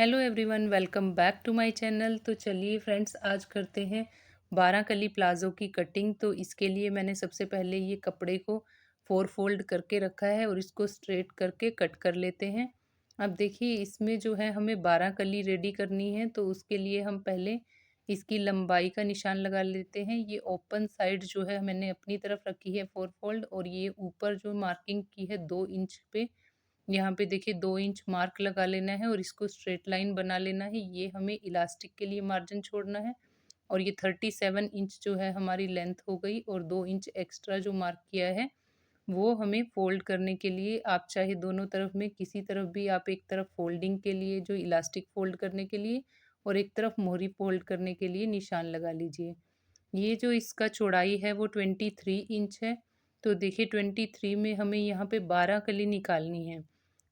Hello everyone, welcome back to my channel. तो चलिए friends, आज करते हैं 12 कली प्लाज़ो की कटिंग। तो इसके लिए मैंने सबसे पहले ये कपड़े को 4 फोल्ड करके रखा है और इसको स्ट्रेट करके कट कर लेते हैं। अब देखिए, इसमें जो है हमें 12 कली रेडी करनी है, तो उसके लिए हम पहले इसकी लंबाई का निशान लगा लेते हैं। ये ओपन साइड जो है मैंने अपनी तरफ रखी है 4 फोल्ड, और ये ऊपर जो मार्किंग की है 2 इंच पे, यहाँ पे देखिए 2 इंच मार्क लगा लेना है और इसको स्ट्रेट लाइन बना लेना है। ये हमें इलास्टिक के लिए मार्जिन छोड़ना है। और ये 37 इंच जो है हमारी लेंथ हो गई, और 2 इंच एक्स्ट्रा जो मार्क किया है वो हमें फोल्ड करने के लिए, आप चाहे दोनों तरफ में किसी तरफ भी, आप एक तरफ फोल्डिंग के लिए जो इलास्टिक फोल्ड करने के लिए और एक तरफ मोहरी फोल्ड करने के लिए निशान लगा लीजिए। ये जो इसका चौड़ाई है वो 23 इंच है। तो देखिए 23 में हमें यहाँ पे 12 कली निकालनी है।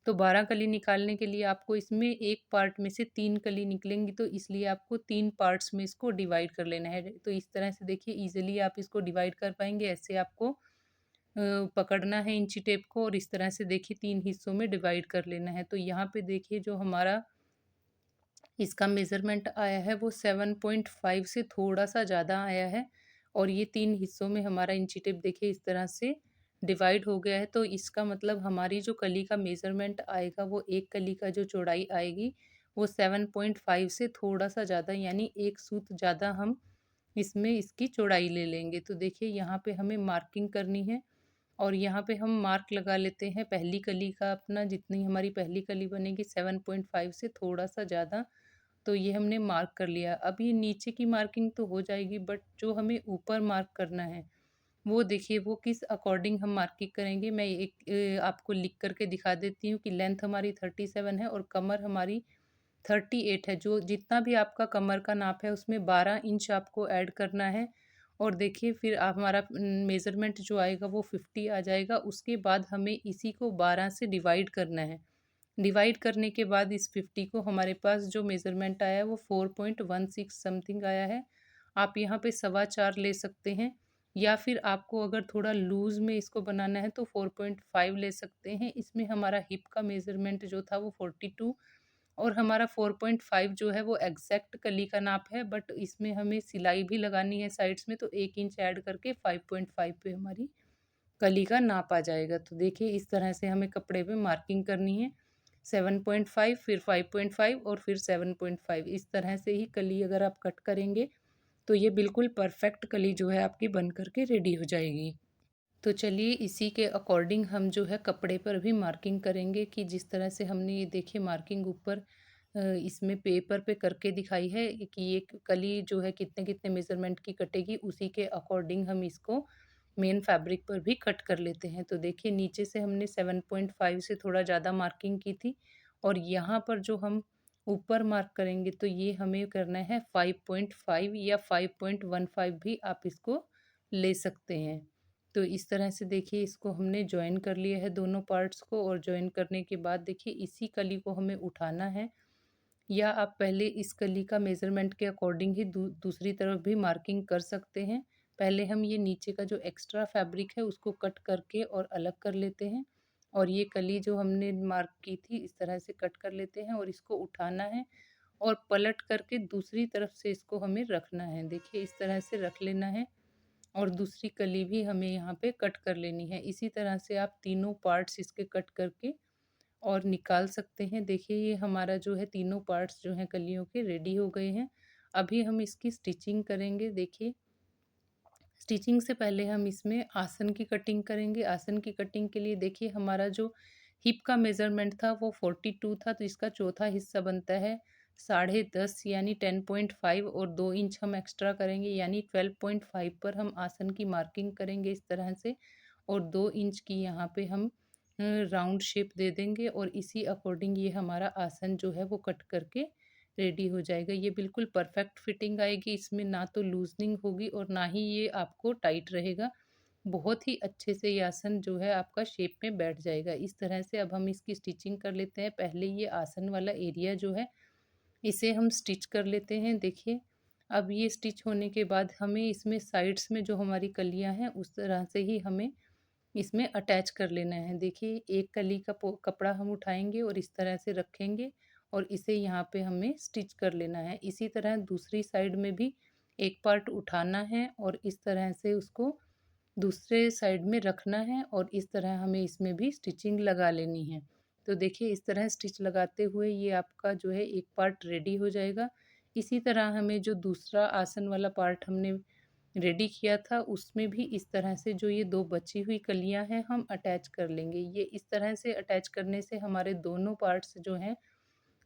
तो 12 कली निकालने के लिए आपको इसमें एक पार्ट में से 3 कली निकलेंगी, तो इसलिए आपको 3 पार्ट्स में इसको डिवाइड कर लेना है। तो इस तरह से देखिए ईज़िली आप इसको डिवाइड कर पाएँगे। ऐसे आपको पकड़ना है इंची टेप को, और इस तरह से देखिए 3 हिस्सों में डिवाइड कर लेना है। तो यहाँ पे देखिए जो हमारा इसका मेज़रमेंट आया है वो 7.5 से थोड़ा-सा ज़्यादा आया है, और ये 3 हिस्सों में हमारा इंची टेप देखिए इस तरह से डिवाइड हो गया है। तो इसका मतलब हमारी जो कली का मेज़रमेंट आएगा, वो एक कली का जो चौड़ाई आएगी वो 7.5 से थोड़ा-सा ज़्यादा, यानी 1 सूत ज़्यादा हम इसमें इसकी चौड़ाई ले लेंगे। तो देखिए यहाँ पे हमें मार्किंग करनी है, और यहाँ पे हम मार्क लगा लेते हैं पहली कली का अपना, जितनी हमारी पहली कली बनेगी 7.5 से थोड़ा-सा ज़्यादा। तो ये हमने मार्क कर लिया। अब ये नीचे की मार्किंग तो हो जाएगी, बट जो हमें ऊपर मार्क करना है वो देखिए वो किस अकॉर्डिंग हम मार्किंग करेंगे। मैं एक आपको लिख करके दिखा देती हूँ कि लेंथ हमारी 37 है और कमर हमारी 38 है। जो जितना भी आपका कमर का नाप है उसमें 12 इंच आपको ऐड करना है। और देखिए फिर हमारा मेज़रमेंट जो आएगा वो 50 आ जाएगा। उसके बाद हमें इसी को 12 से डिवाइड करना है। डिवाइड करने के बाद इस 50 को हमारे पास जो मेज़रमेंट आया है वो 4.16 समथिंग आया है। आप यहाँ पे 4.25 ले सकते हैं, या फिर आपको अगर थोड़ा लूज़ में इसको बनाना है तो 4.5 ले सकते हैं। इसमें हमारा हिप का मेज़रमेंट जो था वो 42, और हमारा 4.5 जो है वो एग्जैक्ट कली का नाप है, बट इसमें हमें सिलाई भी लगानी है साइड्स में, तो 1 इंच ऐड करके 5.5 पे हमारी कली का नाप आ जाएगा। तो देखिए इस तरह से हमें कपड़े पे मार्किंग करनी है। 7.5, फिर 5.5 और फिर 7.5, इस तरह से ही कली अगर आप कट करेंगे तो ये बिल्कुल परफेक्ट कली जो है आपकी बन कर के रेडी हो जाएगी। तो चलिए इसी के अकॉर्डिंग हम जो है कपड़े पर भी मार्किंग करेंगे, कि जिस तरह से हमने ये देखिए मार्किंग ऊपर इसमें पेपर पे करके दिखाई है कि ये कली जो है कितने कितने मेज़रमेंट की कटेगी, उसी के अकॉर्डिंग हम इसको मेन फैब्रिक पर भी कट कर लेते हैं। तो देखिए नीचे से हमने 7.5 से थोड़ा ज़्यादा मार्किंग की थी, और यहाँ पर जो हम ऊपर मार्क करेंगे तो ये हमें करना है 5.5 या 5.15 भी आप इसको ले सकते हैं। तो इस तरह से देखिए इसको हमने जॉइन कर लिया है दोनों पार्ट्स को, और जॉइन करने के बाद देखिए इसी कली को हमें उठाना है, या आप पहले इस कली का मेज़रमेंट के अकॉर्डिंग ही दूसरी तरफ भी मार्किंग कर सकते हैं। पहले हम ये नीचे का जो एक्स्ट्रा फैब्रिक है उसको कट करके और अलग कर लेते हैं, और ये कली जो हमने मार्क की थी इस तरह से कट कर लेते हैं, और इसको उठाना है और पलट करके दूसरी तरफ से इसको हमें रखना है। देखिए इस तरह से रख लेना है, और दूसरी कली भी हमें यहाँ पे कट कर लेनी है। इसी तरह से आप तीनों पार्ट्स इसके कट करके और निकाल सकते हैं। देखिए ये हमारा जो है तीनों पार्ट्स जो हैं कलियों के रेडी हो गए हैं। अभी हम इसकी स्टिचिंग करेंगे। देखिए स्टिचिंग से पहले हम इसमें आसन की कटिंग करेंगे। आसन की कटिंग के लिए देखिए हमारा जो हिप का मेज़रमेंट था वो 42 था, तो इसका चौथा हिस्सा बनता है 10.5 यानी 10.5, और 2 इंच हम एक्स्ट्रा करेंगे यानी 12.5 पर हम आसन की मार्किंग करेंगे इस तरह से, और 2 इंच की यहाँ पे हम राउंड शेप दे देंगे, और इसी अकॉर्डिंग ये हमारा आसन जो है वो कट करके रेडी हो जाएगा। ये बिल्कुल परफेक्ट फिटिंग आएगी, इसमें ना तो लूजनिंग होगी और ना ही ये आपको टाइट रहेगा। बहुत ही अच्छे से ये आसन जो है आपका शेप में बैठ जाएगा। इस तरह से अब हम इसकी स्टिचिंग कर लेते हैं। पहले ये आसन वाला एरिया जो है इसे हम स्टिच कर लेते हैं। देखिए अब ये स्टिच होने के बाद हमें इसमें साइड्स में जो हमारी कलियाँ हैं उस तरह से ही हमें इसमें अटैच कर लेना है। देखिए एक कली का कपड़ा हम उठाएंगे और इस तरह से रखेंगे, और इसे यहाँ पे हमें स्टिच कर लेना है। इसी तरह दूसरी साइड में भी एक पार्ट उठाना है और इस तरह से उसको दूसरे साइड में रखना है और इस तरह हमें इसमें भी स्टिचिंग लगा लेनी है। तो देखिए इस तरह स्टिच लगाते हुए ये आपका जो है एक पार्ट रेडी हो जाएगा। इसी तरह हमें जो दूसरा आसन वाला पार्ट हमने रेडी किया था उसमें भी इस तरह से जो ये 2 बची हुई कलियाँ हैं हम अटैच कर लेंगे। ये इस तरह से अटैच करने से हमारे दोनों पार्ट्स जो हैं,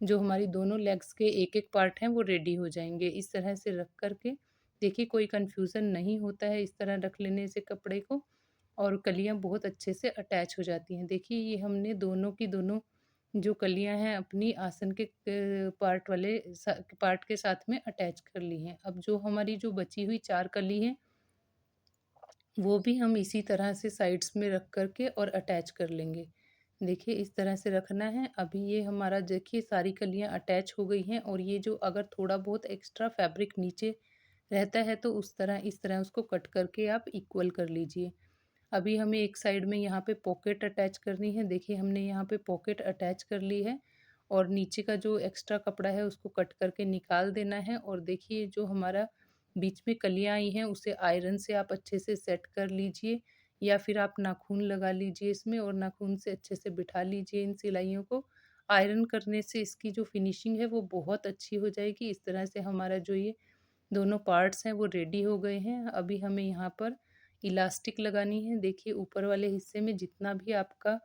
जो हमारी दोनों लेग्स के एक-एक पार्ट हैं वो रेडी हो जाएँगे। इस तरह से रख कर के देखिए कोई कन्फ्यूज़न नहीं होता है इस तरह रख लेने से कपड़े को, और कलियाँ बहुत अच्छे से अटैच हो जाती हैं। देखिए ये हमने दोनों की दोनों जो कलियाँ हैं अपनी आसन के पार्ट वाले पार्ट के साथ में अटैच कर ली हैं। अब जो हमारी जो बची हुई 4 कली हैं वो भी हम इसी तरह से साइड्स में रख कर के और अटैच कर लेंगे। देखिए इस तरह से रखना है। अभी ये हमारा देखिए सारी कलियाँ अटैच हो गई हैं, और ये जो अगर थोड़ा बहुत एक्स्ट्रा फैब्रिक नीचे रहता है तो इस तरह उसको कट करके आप इक्वल कर लीजिए। अभी हमें एक साइड में यहाँ पे पॉकेट अटैच करनी है। देखिए हमने यहाँ पे पॉकेट अटैच कर ली है और नीचे का जो एक्स्ट्रा कपड़ा है उसको कट करके निकाल देना है, और देखिए जो हमारा बीच में कलियाँ आई हैं उसे आयरन से आप अच्छे से सेट कर लीजिए, या फिर आप नाखून लगा लीजिए इसमें और नाखून से अच्छे से बिठा लीजिए इन सिलाइयों को। आयरन करने से इसकी जो फिनिशिंग है वो बहुत अच्छी हो जाएगी। इस तरह से हमारा जो ये दोनों पार्ट्स हैं वो रेडी हो गए हैं। अभी हमें यहाँ पर इलास्टिक लगानी है। देखिए ऊपर वाले हिस्से में जितना भी आपका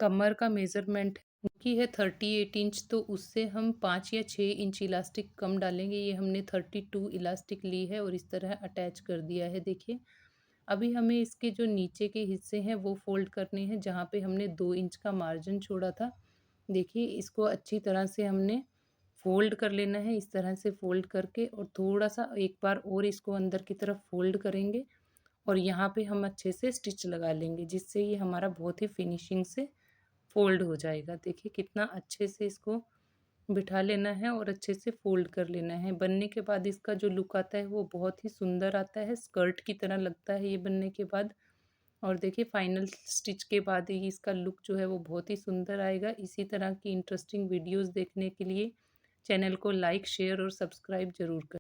कमर का मेज़रमेंट की है 38 इंच, तो उससे हम 5 या 6 इंच इलास्टिक कम डालेंगे। ये हमने 32 इलास्टिक ली है और इस तरह अटैच कर दिया है देखिए। अभी हमें इसके जो नीचे के हिस्से हैं वो फ़ोल्ड करने हैं, जहाँ पे हमने 2 इंच का मार्जिन छोड़ा था। देखिए इसको अच्छी तरह से हमने फ़ोल्ड कर लेना है, इस तरह से फ़ोल्ड करके, और थोड़ा-सा एक बार और इसको अंदर की तरफ फ़ोल्ड करेंगे और यहाँ पे हम अच्छे से स्टिच लगा लेंगे, जिससे ये हमारा बहुत ही फिनिशिंग से फ़ोल्ड हो जाएगा। देखिए कितना अच्छे से इसको बिठा लेना है और अच्छे से फ़ोल्ड कर लेना है। बनने के बाद इसका जो लुक आता है वो बहुत ही सुंदर आता है, स्कर्ट की तरह लगता है ये बनने के बाद। और देखिए फाइनल स्टिच के बाद ही इसका लुक जो है वो बहुत ही सुंदर आएगा। इसी तरह की इंटरेस्टिंग वीडियोज़ देखने के लिए चैनल को लाइक, शेयर और सब्सक्राइब ज़रूर करें।